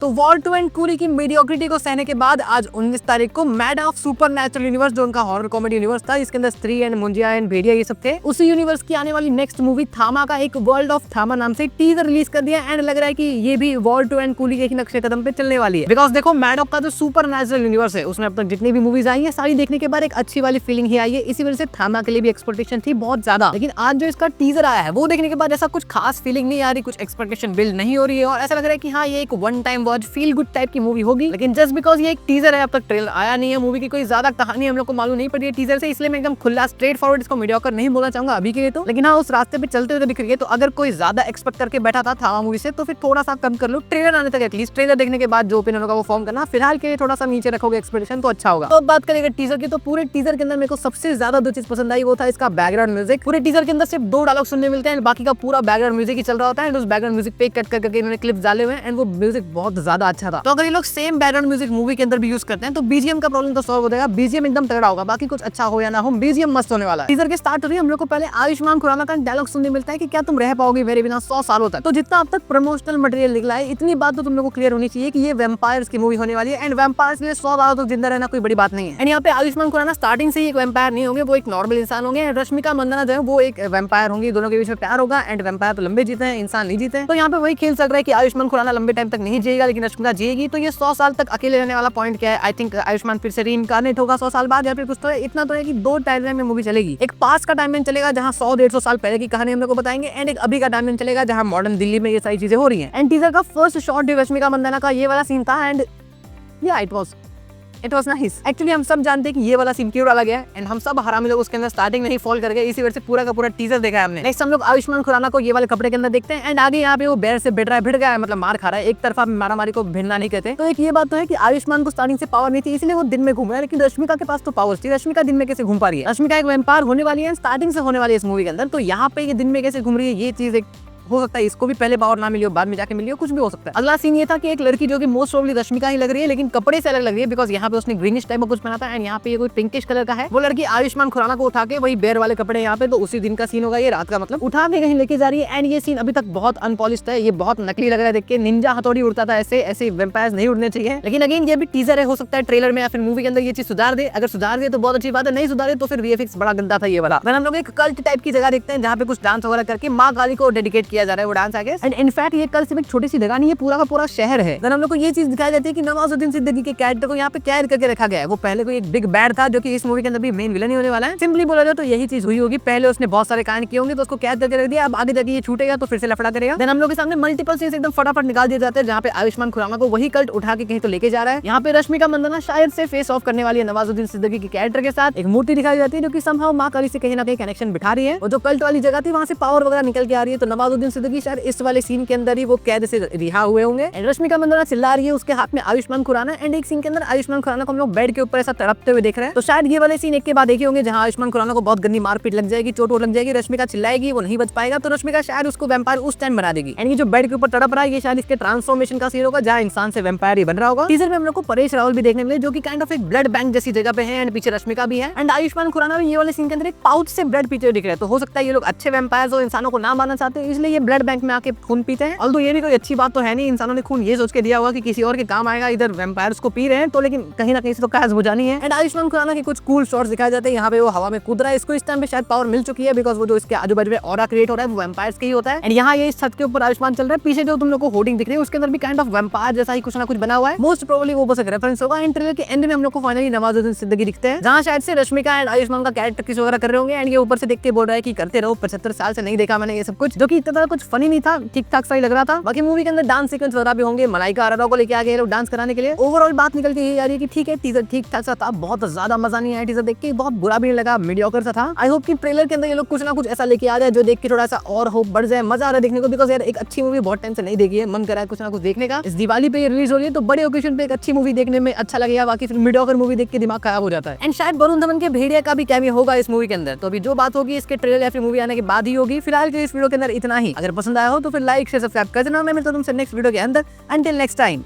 तो vault and coolie की mediocrity को सहने के बाद आज 19 तारीख को मैड ऑफ सुपरनैचुरल यूनिवर्स, जो उनका हॉरर कॉमेडी यूनिवर्स था, इसके अंदर स्त्री एंड मुंजिया एंड भेड़िया ये सब थे, उसी यूनिवर्स की आने वाली नेक्स्ट मूवी थामा का एक वर्ल्ड ऑफ थामा नाम से टीजर रिलीज कर दिया। एंड लग रहा है कि ये भी वॉल्ट एंड कूली के ही नक्शे कदम पे चलने वाली है। बिकॉज देखो, मैड ऑफ का जो सुपरनैचुरल यूनिवर्स है उसमें अब तक जितनी भी मूवीज आई है सारी देखने के बाद एक अच्छी वाली फीलिंग ही आई है। इसी वजह से थामा के लिए भी एक्सपेक्टेशन थी बहुत ज्यादा, लेकिन आज जो इसका टीजर आया है वो देखने के बाद ऐसा कुछ खास फीलिंग नहीं आ रही, कुछ एक्सपेक्टेशन बिल्ड नहीं हो रही है और ऐसा लग रहा है कि हाँ ये एक one time watch feel good type की मूवी होगी। लेकिन जस्ट बिकॉज ये एक टीजर है, अब तक ट्रेलर आया नहीं है, मूवी की कोई ज्यादा कहानी हम लोग को मालूम नहीं पड़ी है टीजर से, इसलिए मैं एकदम खुला स्ट्रेट फॉरवर्ड इसको मीडियोकर नहीं बोलना चाहूंगा अभी के लिए तो। लेकिन हाँ, उस रास्ते पे चलते हुए दिख रही है, तो अगर कोई ज्यादा एक्सपेक्ट करके बैठा था थामा मूवी से तो फिर थोड़ा सा कम कर लो, ट्रेलर आने तक एटलीस्ट। ट्रेलर देखने के बाद जो ओपिनियन होगा वो फॉर्म करना, फिलहाल के लिए थोड़ा सा नीचे रखोगे एक्सपेक्टेशन तो अच्छा होगा। तो अब बात करेंगे टीजर की, तो पूरे टीजर के अंदर मेरे को सबसे ज्यादा जो चीज पसंद आई वो था इसका बैकग्राउंड म्यूजिक। पूरे टीजर के अंदर सिर्फ 2 डायलॉग सुनने मिलते हैं, बाकी का पूरा बैकग्राउंड म्यूजिक ही चल रहा होता है। उस बैकग्राउंड म्यूजिक पे कट करके इन्होंने क्लिप्स डाले हुए हैं एंड वो म्यूजिक बहुत ज्यादा अच्छा था। तो अगर ये लोग सेम बैकग्राउंड म्यूजिक मूवी के अंदर भी यूज करते हैं तो बीजीएम का प्रॉब्लम तो सॉल्व हो जाएगा। बीजीएम एकदम तगड़ा होगा, बाकी कुछ अच्छा हो या ना हो, बीजीएम मस्त होने वाला है। टीजर के स्टार्ट हो रही है, हम लोग को पहले आयुष्मान खुराना का डायलॉग सुनने मिलता है कि क्या तुम रह पाओगे मेरे बिना 100 सालों तक। तो जितना अब तक प्रमोशनल मटेरियल निकला है, इतनी बात तो तुम लोग को क्लियर होनी चाहिए कि ये वैम्पायर्स की मूवी होने वाली है एंड वैम्पायर्स के लिए 100 सालों तक जिंदा रहना कोई बड़ी बात नहीं है। एंड यहाँ पे आयुष्मान खुराना स्टार्टिंग से ही एक वैम्पायर नहीं होंगे, वो एक नॉर्मल इंसान होंगे। रश्मिका मंदाना जो है वो एक वैम्पायर होंगी, दोनों के बीच में प्यार होगा एंड वैम्पायर तो लंबे जीते हैं, इंसान नहीं जीते। तो यहाँ पे वही खेल सक रहा है कि आयुष्मान खुराना लंबे टाइम तक नहीं जिएगा लेकिन रश्मिका जिएगी। तो ये 100 साल तक अकेले रहने वाला पॉइंट क्या है? आई थिंक आयुष्मान फिर से रीइंकार्नेट होगा 100 साल बाद या फिर कुछ। तो है इतना तो है कि 2 टाइमलाइन में मूवी चलेगी। एक पास का टाइमलाइन चलेगा जहां 100-150 साल पहले की कहानी हम लोग को बताएंगे एंड एक अभी का टाइमलाइन चलेगा जहां मॉडर्न दिल्ली में ये सारी चीजें हो रही हैं। एंड टीजर का फर्स्ट शॉट रश्मिका मंदाना का ये वाला सीन था एंड या इट वाज नाइस। एक्चुअली हम सब जानते हैं कि ये वाला सीन क्यों डाला गया एंड हम सब हरामी लोग उसके अंदर स्टार्टिंग में ही फॉल कर गए, इसी वजह से पूरा का पूरा टीजर देखा है हमने। नेक्स्ट हम लोग आयुष्मान खुराना को ये वाले कपड़े के अंदर देखते हैं एंड आगे यहाँ पे वो बैर से भिड़ गया है, मतलब मार खा रहा है। एक तरफा मारामारी को भिड़ना नहीं कहते। तो एक ये बात तो है कि आयुष्मान को स्टार्टिंग से पावर नहीं थी, इसलिए वो दिन में घूम रहा है, लेकिन रश्मिका के पास तो पावर थी। रश्मिका दिन में कैसे घूम पा रही है? रश्मिका एक वैम्पायर होने वाली है, स्टार्टिंग से होने वाली है इस मूवी के अंदर, तो यहाँ पे ये दिन में कैसे घूम रही है, ये चीज एक हो सकता है इसको भी पहले पावर ना मिली हो, बाद में जाके मिली हो, कुछ भी हो सकता है। अगला सीन ये था कि एक लड़की जो कि मोस्ट प्रोबेबली रश्मिका ही लग रही है लेकिन कपड़े से अलग लग रही है, बिकॉज यहाँ पे उसने ग्रीनिश टाइप का कुछ पहना था एंड यहाँ पे ये कोई पिंकिश कलर का है। वो लड़की आयुष्मान खुराना को उठा के वही बेर वाले कपड़े यहाँ पे, तो उसी दिन का सीन होगा ये, रात का मतलब, उठा के कहीं लेके जा रही है। एंड ये सीन अभी तक बहुत अनपॉलिश्ड है, ये बहुत नकली लग रहा है देख के। निंजा हथौड़ी उड़ता था ऐसे वैम्पायर्स नहीं उड़ने चाहिए। लेकिन अगेन ये भी टीजर है, हो सकता है ट्रेलर में या फिर मूवी के अंदर ये चीज सुधार दे। अगर सुधार दे तो बहुत अच्छी बात है, नहीं सुधारे तो फिर वीएफएक्स बड़ा गंदा था ये वाला। हम लोग एक कल्ट टाइप की जगह देखते हैं जहाँ पे कुछ डांस वगैरह करके माँ काली को डेडिकेट किया जा रहा है वो डांस आगे। एंड इनफैक्ट ये कल सिर्फ एक छोटी सी जगह नहीं है, पूरा का पूरा शहर है। हम लोग को ये चीज दिखाई देती है कि नवाजुद्दीन सिद्दीकी के कैरेक्टर को यहाँ पे कैद करके रखा गया है। वो पहले कोई एक बिग बैड था जो कि इस मूवी के अंदर भी मेन विलन ही होने वाला है। सिंपली बोला जाए तो यही चीज हुई होगी, पहले उसने बहुत सारे कांड किए होंगे तो उसको कैद करके रख दिया, अब आगे जाके ये छूटेगा तो फिर से लफड़ा करेगा। देन हम लोग के सामने मल्टीपल सीन्स एकदम फटाफट निकाल दिए जाते हैं जहाँ पे आयुष्मान खुराना को वही कल्ट उठा के कहीं तो लेके जा रहा है। यहाँ पे रश्मिका मंदाना शायद से फेस ऑफ करने वाली है नवाजुद्दीन सिद्दीकी के कैरेक्टर के साथ। एक मूर्ति दिखाई जाती है जो कि समहाउ माँ काली से कहीं ना कहीं कनेक्शन बिठा रही है। वो जो कल्ट वाली जगह थी वहाँ से पावर वगैरह निकल के आ रही है, तो नवाजुद्दीन सिद्दीकी शायद इस वाले सीन के अंदर ही वो कैद से रिहा हुए होंगे। रश्मिका मंदाना चिल्ला रही है, उसके हाथ में आयुष्मान खुराना एंड एक सीन के अंदर आयुष्मान खुराना को हम लोग बेड के ऊपर ऐसा तड़पते हुए देख रहे हैं। तो शायद ये वाले सीन एक के बाद एक ही होंगे जहां आयुष्मान खुराना को बहुत गंदी मारपीट लग जाएगी, चोट लग जाएगी, रश्मिका चिल्लाएगी, वो नहीं बच पाएगा, तो रश्मिका शायद उसको वैम्पायर उस टाइम बना देगी। एंड ये जो बेड के ऊपर तड़प रहा है ये शायद इसके ट्रांसफॉर्मेशन का सीन होगा जहां इंसान से वैम्पायर ही बन रहा होगा। टीजर में हम लोग को परेश रावल भी देखने मिले जो कि काइंड ऑफ एक ब्लड बैंक जैसी जगह पे है एंड पीछे रश्मिका भी है एंड आयुष्मान खुराना भी ये वाले सीन के अंदर एक पाउच से ब्लड पीते दिख रहा है। तो हो सकता है ये लोग अच्छे वैम्पायर्स हो, इंसानों को ना मारना चाहते हैं, इसलिए ये ब्लड बैंक में आके खून पीते हैं। ऑल्दो ये भी कोई अच्छी बात तो है नहीं, इंसानों ने खून ये सोच के दिया होगा कि किसी और के काम आएगा, इधर वैम्पायर्स को पी रहे हैं तो, लेकिन कहीं ना कहीं से तो काज बुझानी है। एंड आयुष्मान खुराना के कुछ कूल शॉट्स दिखाए जाते हैं, यहाँ पे वो हवा में कूद रहा है, इसको इस टाइम पे शायद पावर मिल चुकी है बिकॉज वो जो इसके आजू बाजू में ऑरा क्रिएट हो रहा है वो वैम्पायर्स के ही होता है। एंड यहाँ ये इस छत के ऊपर आयुष्मान चल रहा है, पीछे जो तुम लोग को होर्डिंग दिख रही है उसके अंदर भी काइंड ऑफ वैम्पायर जैसा ही कुछ ना कुछ बना हुआ है। मोस्ट प्रोबेबली वो बस एक रेफरेंस होगा। एंड ट्रेलर के एंड में हम लोग को फाइनली नवाजुद्दीन सिद्दीकी दिखते हैं जहाँ शायद से रश्मिका एंड आयुष्मान का कैरेक्टर किस वगैरह कर रहे होंगे एंड ये ऊपर से देख के बोल रहा है कि करते रहो, 75 साल से नहीं देखा मैंने ये सब कुछ, जो कि इतना कुछ फनी नहीं था, ठीक ठाक सा ही लग रहा था। बाकी मूवी के अंदर डांस सीक्वेंस वगैरह भी होंगे, मलाइका अरोरा को लेके आ गए लोग डांस कराने के लिए। ओवरऑल बात निकल के यही आ रही है कि ठीक है टीजर ठीक ठाक सा था, बहुत ज्यादा मजा नहीं आया टीजर देख के, बहुत बुरा भी नहीं लगा, मीडियोकर सा था। आई होप कि ट्रेलर के अंदर ये लोग कुछ ना कुछ ऐसा लेके आ जाए जो देख के थोड़ा सा और होप बढ़ जाए, मजा आ रहा है देखने को, बिकॉज यार एक अच्छी मूवी बहुत टाइम से नहीं देखी है, मन कर रहा है कुछ ना कुछ देखने का। इस दिवाली पे ये रिलीज हो रही है तो बड़े ओकेजन पे एक अच्छी मूवी देखने में अच्छा लगेगा, बाकी फिर मीडियोकर मूवी देख के दिमाग खराब हो जाता है। एंड शायद वरुण धवन के भेड़िया का भी कैमियो होगा इस मूवी के अंदर, तो अभी जो बात होगी इसके ट्रेलर या फिर मूवी आने के बाद ही होगी। फिलहाल के इस वीडियो के अंदर इतना ही। अगर पसंद आया हो तो फिर लाइक शेयर सब्सक्राइब कर देना। मैं मिलता हूं तुमसे नेक्स्ट वीडियो के अंदर। Until next time.